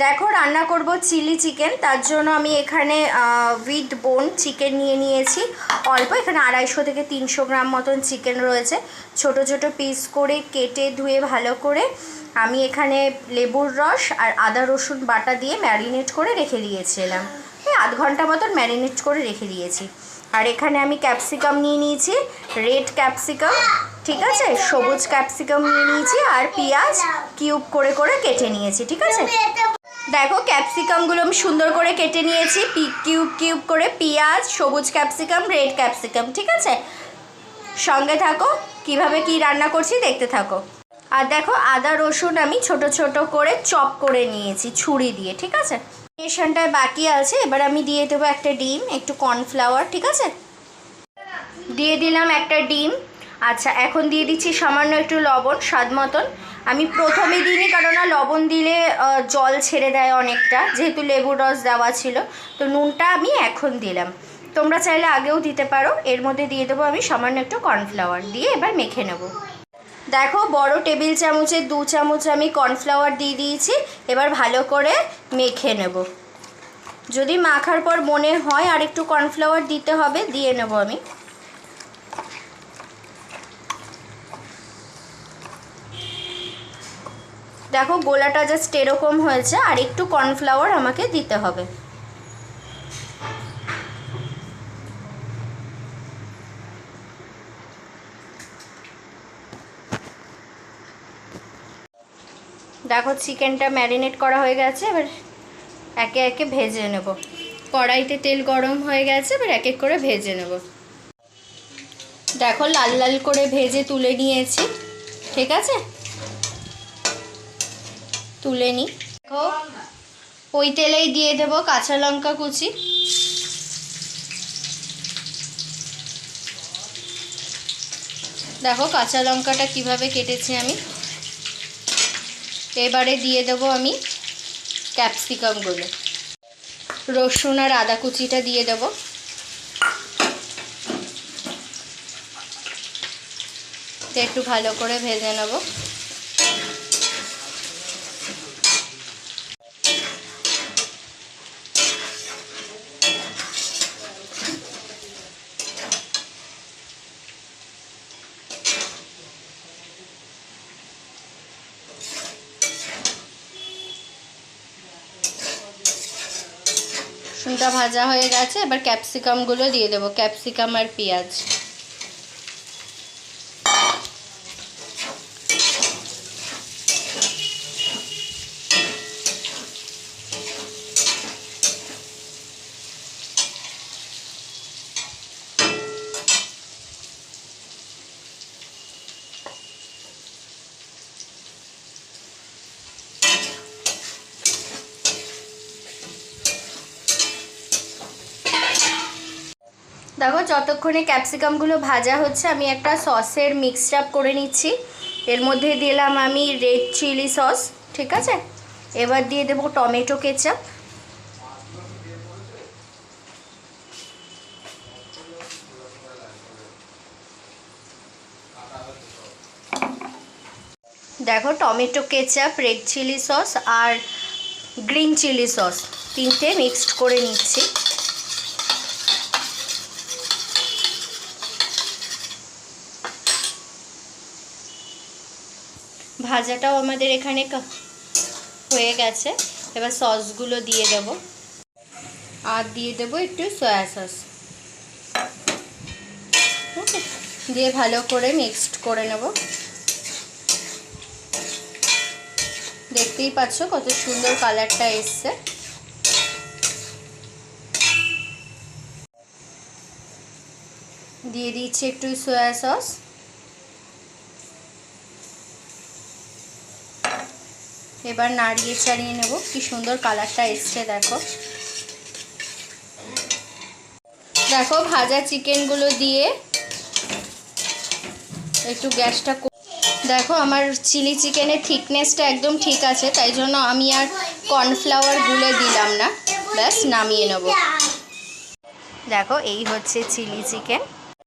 দেখো রান্না করব চিলি চিকেন, তার জন্য আমি এখানে উইথ বোন চিকেন নিয়ে নিয়েছি অল্প। এখানে 250 থেকে 300 গ্রাম মতন চিকেন রয়েছে। ছোট ছোট পিস করে কেটে ধুয়ে ভালো করে আমি এখানে লেবুর রস আর আদা রসুন বাটা দিয়ে ম্যারিনেট করে রেখে দিয়েছিলাম। এই আধ ঘন্টা মতন ম্যারিনেট করে রেখে দিয়েছি। আর এখানে আমি ক্যাপসিকাম নিয়ে নিয়েছি, রেড ক্যাপসিকাম, ঠিক আছে, সবুজ ক্যাপসিকাম নিয়ে নিয়েছি, আর পেঁয়াজ কিউব করে করে কেটে নিয়েছি, ঠিক আছে। দেখো ক্যাপসিকামগুলো আমি সুন্দর করে কেটে নিয়েছি, কিউব কিউব করে, পেঁয়াজ, সবুজ ক্যাপসিকাম, রেড ক্যাপসিকাম, ঠিক আছে। সঙ্গে থাকো, কিভাবে কি রান্না করছি দেখতে থাকো। আর দেখো আদা রসুন আমি ছোট ছোট করে চপ করে নিয়েছি ছুরি দিয়ে, ঠিক আছে। মেশানটায় বাকি আছে, এবার আমি দিয়ে দেবো একটা ডিম, একটু কর্নফ্লাওয়ার, ঠিক আছে, দিয়ে দিলাম একটা ডিম। আচ্ছা, এখন দিয়ে দিচ্ছি সামান্য একটু লবণ স্বাদ মতন। আমি প্রথমে দিইনি, কারণ লবণ দিলে জল ছেড়ে দেয় অনেকটা, যেহেতু লেবুর রস দেওয়া ছিল, তো নুনটা আমি এখন দিলাম। তোমরা চাইলে আগেও দিতে পারো। এর মধ্যে দিয়ে দেবো আমি সামান্য একটু কর্নফ্লাওয়ার, দিয়ে এবার মেখে নেব। দেখো বড় টেবিল চামচে 2 চামচ আমি কর্নফ্লাওয়ার দিয়ে দিয়েছি। এবার ভালো করে মেখে নেব। যদি মাখার পর মনে হয় আর একটু কর্নফ্লাওয়ার দিতে হবে, দিয়ে নেব আমি। দেখো গোলাটা জাস্ট এরকম হয়েছে, আর একটু কর্নফ্লাওয়ার আমাকে দিতে হবে। দেখো চিকেনটা ম্যারিনেট করা হয়ে গেছে, এবার একে একে ভেজে নেব। কড়াইতে তেল গরম হয়ে গেছে, এবার এক এক করে ভেজে নেব। দেখো লাল লাল করে ভেজে তুলে নিয়েছি, ঠিক আছে, তুলে নিই। দেখো ওই তেলেই দিয়ে দেব কাঁচা লঙ্কা কুচি, দেখো কাঁচা লঙ্কাটা কিভাবে কেটেছি আমি। এবারে দিয়ে দেব আমি ক্যাপসিকামগুলো, রসুন আর আদা কুচিটা দিয়ে দেব। একটু ভালো করে ভেজে নেব। রসুনটা ভাজা হয়ে গেছে, এবার ক্যাপসিকামগুলো দিয়ে দেবো, ক্যাপসিকাম আর পেঁয়াজ। দেখো যতক্ষণে ক্যাপসিকামগুলো ভাজা হচ্ছে, আমি একটা সসের মিক্সড আপ করে নিচ্ছি। এর মধ্যে দিলাম আমি রেড চিলি সস, ঠিক আছে। এবার দিয়ে দেবো টমেটো কেচাপ, দেখো tomato ketchup, red chilli sauce আর গ্রিন চিলি সস, তিনটে মিক্সড করে নিচ্ছি। ভাজাটাও আমাদের এখানে হয়ে গেছে, এবার সসগুলো দিয়ে দেব, আর দিয়ে দেব একটু সয়া সস, ওকে, দিয়ে ভালো করে মিক্সড করে নেব। দেখতেই পাচ্ছ কত সুন্দর কালারটা এসছে। দিয়ে দিচ্ছি একটু সয়া সস, এবার নাড়িয়ে চাড়িয়ে নেব। কি সুন্দর কালারটা এসছে দেখো। দেখো ভাজা চিকেনগুলো দিয়ে একটু গ্যাসটা, দেখো আমার চিলি চিকেনের থিকনেসটা একদম ঠিক আছে, তাই জন্য আমি আর কর্নফ্লাওয়ার গুলে দিলাম না, ব্যাস নামিয়ে নেব। দেখো এই হচ্ছে চিলি চিকেন।